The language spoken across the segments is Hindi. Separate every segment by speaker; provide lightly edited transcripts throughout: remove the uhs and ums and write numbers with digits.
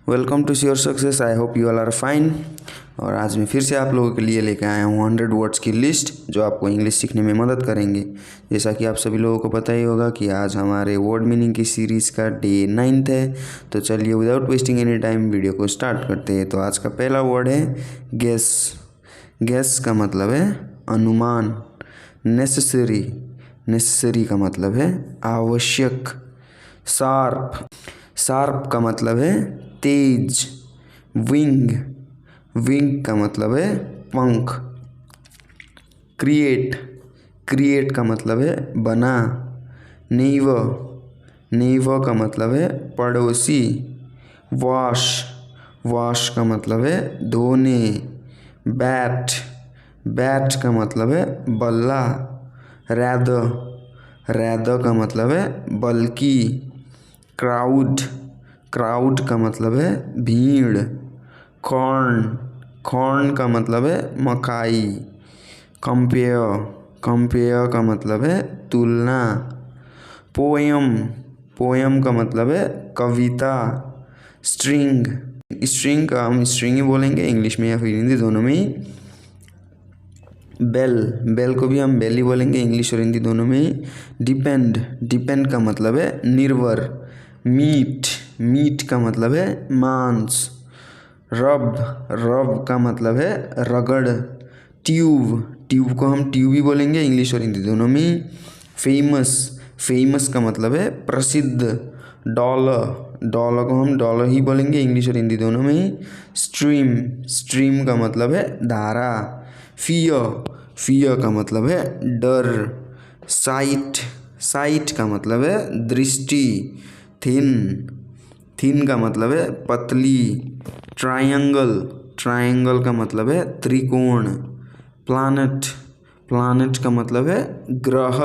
Speaker 1: Welcome to your success. I hope you all are fine. और आज मैं फिर से आप लोगों के लिए लेकर आया हूँ 100 वर्ड्स की लिस्ट जो आपको इंग्लिश सीखने में मदद करेंगे। जैसा कि आप सभी लोगों को पता ही होगा कि आज हमारे वर्ड मीनिंग की सीरीज़ का डे 9 है। तो चलिए without wasting any time video को स्टार्ट करते हैं। तो आज का पहला वर्ड है गेस। गेस का मतलब है अनुमान। नेसेसरी, नेसेसरी का मतलब है आवश्यक। शार्प, शार्प का मतलब है तेज। विंग, विंग का मतलब है पंख। क्रिएट, क्रिएट का मतलब है बना। नेइबर, नेइबर का मतलब है पड़ोसी। वॉश, वॉश का मतलब है धोने। बैट, बैट का मतलब है बल्ला। रैदर, रैदर का मतलब है बल्कि। क्राउड, क्राउड का मतलब है भीड़। कॉर्न, कॉर्न का मतलब है मकाई। कंपेयर, कंपेयर का मतलब है तुलना। पोयम, पोयम का मतलब है कविता। स्ट्रिंग, स्ट्रिंग का हम स्ट्रिंग ही बोलेंगे इंग्लिश में या फिर हिंदी दोनों में ही। बेल, बेल को भी हम बेल ही बोलेंगे इंग्लिश और हिंदी दोनों में ही। डिपेंड, डिपेंड का मतलब है निर्भर। मीट, मीट का मतलब है मांस। रब, रब का मतलब है रगड़। ट्यूब, ट्यूब को हम ट्यूब ही बोलेंगे इंग्लिश और हिंदी दोनों में। फेमस, फेमस का मतलब है प्रसिद्ध। डॉलर, डॉलर को हम डॉलर ही बोलेंगे इंग्लिश और हिंदी दोनों में ही। स्ट्रीम, स्ट्रीम का मतलब है धारा। फियर, फियर का मतलब है डर। साइट, साइट का मतलब है दृष्टि। थिन, थिन का मतलब है पतली। ट्रायंगल, ट्रायंगल का मतलब है त्रिकोण। प्लैनेट, प्लैनेट का मतलब है ग्रह।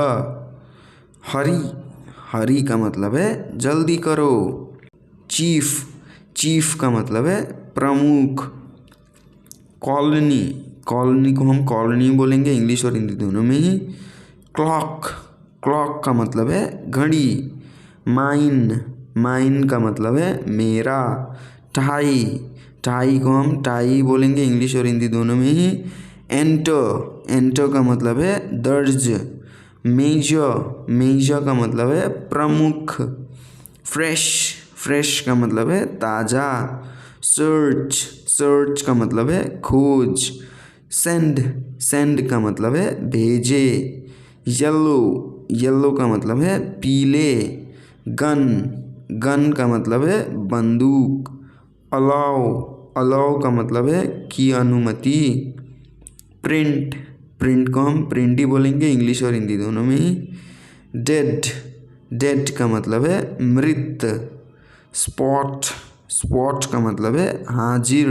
Speaker 1: हरी, हरी का मतलब है जल्दी करो। चीफ, चीफ का मतलब है प्रमुख। कॉलोनी, कॉलोनी को हम कॉलोनी बोलेंगे इंग्लिश और हिंदी दोनों में ही। क्लॉक, क्लॉक का मतलब है घड़ी। माइन, माइन का मतलब है मेरा। टाई, टाई को हम टाई बोलेंगे इंग्लिश और हिंदी दोनों में ही। एंटर, एंटर का मतलब है दर्ज। मेजर, मेजर का मतलब है प्रमुख। फ्रेश, फ्रेश का मतलब है ताज़ा। सर्च, सर्च का मतलब है खोज। सेंड, सेंड का मतलब है भेजे। येलो, येलो का मतलब है पीले। गन, गन का मतलब है बंदूक। अलाउ, अलाउ का मतलब है की अनुमति। प्रिंट, प्रिंट को हम प्रिंट ही बोलेंगे इंग्लिश और हिंदी दोनों में ही। डेड, डेड का मतलब है मृत। स्पॉट, स्पॉट का मतलब है हाजिर।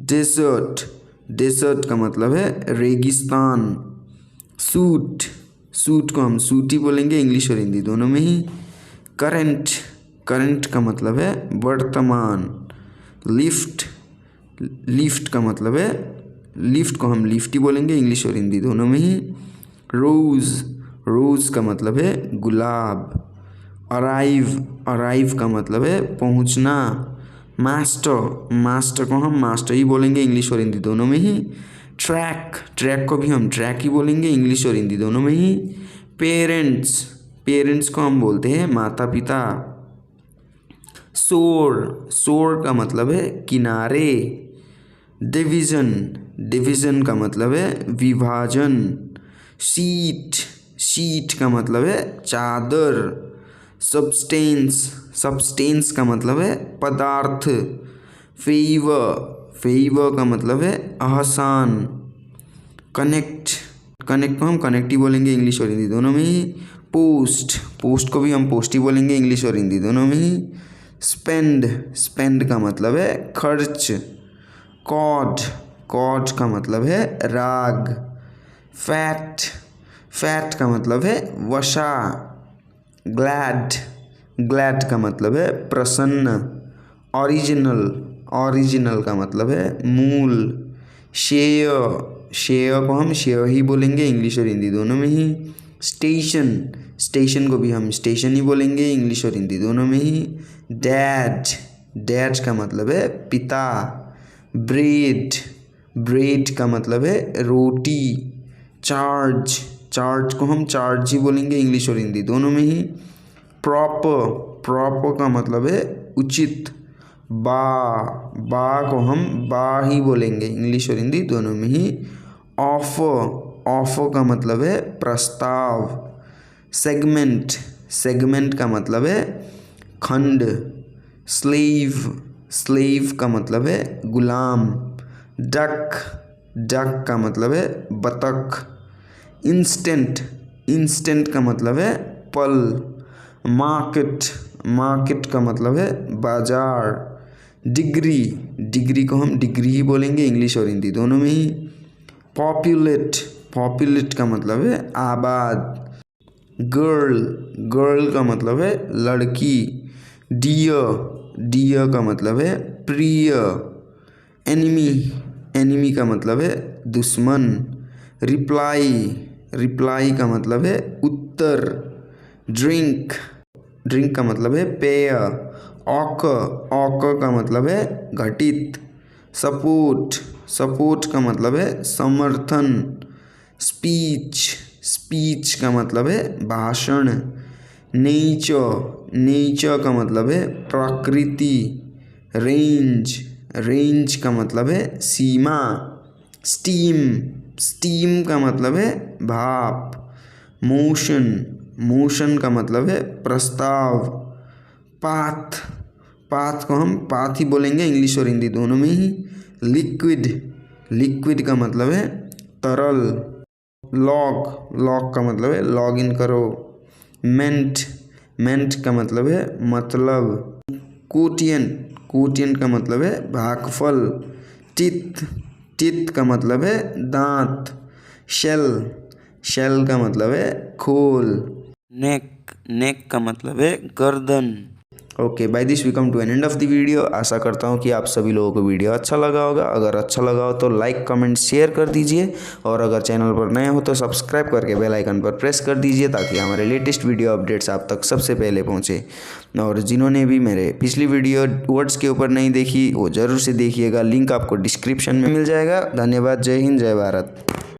Speaker 1: डेजर्ट, डेजर्ट का मतलब है रेगिस्तान। सूट, सूट को हम सूट ही बोलेंगे इंग्लिश और हिंदी दोनों में ही। करंट, करंट का मतलब है वर्तमान। लिफ्ट, लिफ्ट का मतलब है लिफ्ट को हम लिफ्ट ही बोलेंगे इंग्लिश और हिंदी दोनों में ही। रोज़, रोज़ का मतलब है गुलाब। अराइव, अराइव का मतलब है पहुंचना। मास्टर, मास्टर को हम मास्टर ही बोलेंगे इंग्लिश और हिंदी दोनों में ही। ट्रैक, ट्रैक को भी हम ट्रैक ही बोलेंगे इंग्लिश और हिंदी दोनों में ही। पेरेंट्स, पेरेंट्स को हम बोलते हैं माता पिता। सोर, सोर का मतलब है किनारे। डिवीज़न, डिवीज़न का मतलब है विभाजन। शीट, शीट का मतलब है चादर। सब्सटेंस, सब्सटेंस का मतलब है पदार्थ। फेवर, फेवर का मतलब है आसान। कनेक्ट, कनेक्ट को हम कनेक्ट ही बोलेंगे इंग्लिश और हिंदी दोनों में ही। पोस्ट, पोस्ट को भी हम पोस्ट ही बोलेंगे इंग्लिश और हिंदी दोनों में ही। स्पेंड, स्पेंड का मतलब है खर्च। कॉड, कॉड का मतलब है राग। फैट, फैट का मतलब है वसा। ग्लैड, ग्लैड का मतलब है प्रसन्न। ओरिजिनल, ओरिजिनल का मतलब है मूल। शेयर, शेयर को हम शेयर ही बोलेंगे इंग्लिश और हिंदी दोनों में ही। स्टेशन, स्टेशन को भी हम स्टेशन ही बोलेंगे इंग्लिश और हिंदी दोनों में ही। डैड, डैड का मतलब है पिता। ब्रेड, ब्रेड का मतलब है रोटी। चार्ज, चार्ज को हम चार्ज ही बोलेंगे इंग्लिश और हिंदी दोनों में ही। प्रॉपर, प्रॉपर का मतलब है उचित। बा को हम बा ही बोलेंगे इंग्लिश और हिंदी दोनों में ही। ऑफर, ऑफर का मतलब है प्रस्ताव। सेगमेंट, सेगमेंट का मतलब है खंड। स्लेव, स्लेव का मतलब है गुलाम। डक, डक का मतलब है बतख। इंस्टेंट, इंस्टेंट का मतलब है पल। मार्केट, मार्केट का मतलब है बाजार। डिग्री, डिग्री को हम डिग्री ही बोलेंगे इंग्लिश और हिंदी दोनों में ही। पॉपुलेट, पॉपुलेट का मतलब है आबाद। गर्ल, गर्ल का मतलब है लड़की। डियर, डियर का मतलब है प्रिय। एनिमी, एनिमी का मतलब है दुश्मन। रिप्लाई, रिप्लाई का मतलब है उत्तर। ड्रिंक, ड्रिंक का मतलब है पेय। ऑक, ऑक का मतलब है घटित। सपोर्ट, सपोर्ट का मतलब है समर्थन। स्पीच, स्पीच का मतलब है भाषण। नेचर, नेचर का मतलब है प्रकृति। रेंज, रेंज का मतलब है सीमा। स्टीम, स्टीम का मतलब है भाप। मोशन, मोशन का मतलब है प्रस्ताव। पाथ, पाथ को हम पाथ ही बोलेंगे इंग्लिश और हिंदी दोनों में ही। लिक्विड, लिक्विड का मतलब है तरल। लॉग, लॉग का मतलब है लॉग इन करो। मेंट, मेंट का मतलब है मतलब। कोटियन, कोटियन का मतलब है भागफल। टिथ, टिथ का मतलब है दांत। शेल, शेल का मतलब है खोल। नेक, नेक का मतलब है गर्दन। Okay, by this we come to an end of the video. आशा करता हूँ कि आप सभी लोगों को वीडियो अच्छा लगा होगा। अगर अच्छा लगा हो तो लाइक कमेंट शेयर कर दीजिए, और अगर चैनल पर नए हो तो सब्सक्राइब करके बेल आइकन पर प्रेस कर दीजिए ताकि हमारे लेटेस्ट वीडियो अपडेट्स आप तक सबसे पहले पहुँचे। और जिन्होंने भी मेरे पिछली वीडियो वर्ड्स के ऊपर नहीं देखी वो ज़रूर से देखिएगा, लिंक आपको डिस्क्रिप्शन में मिल जाएगा। धन्यवाद, जय हिंद, जय भारत।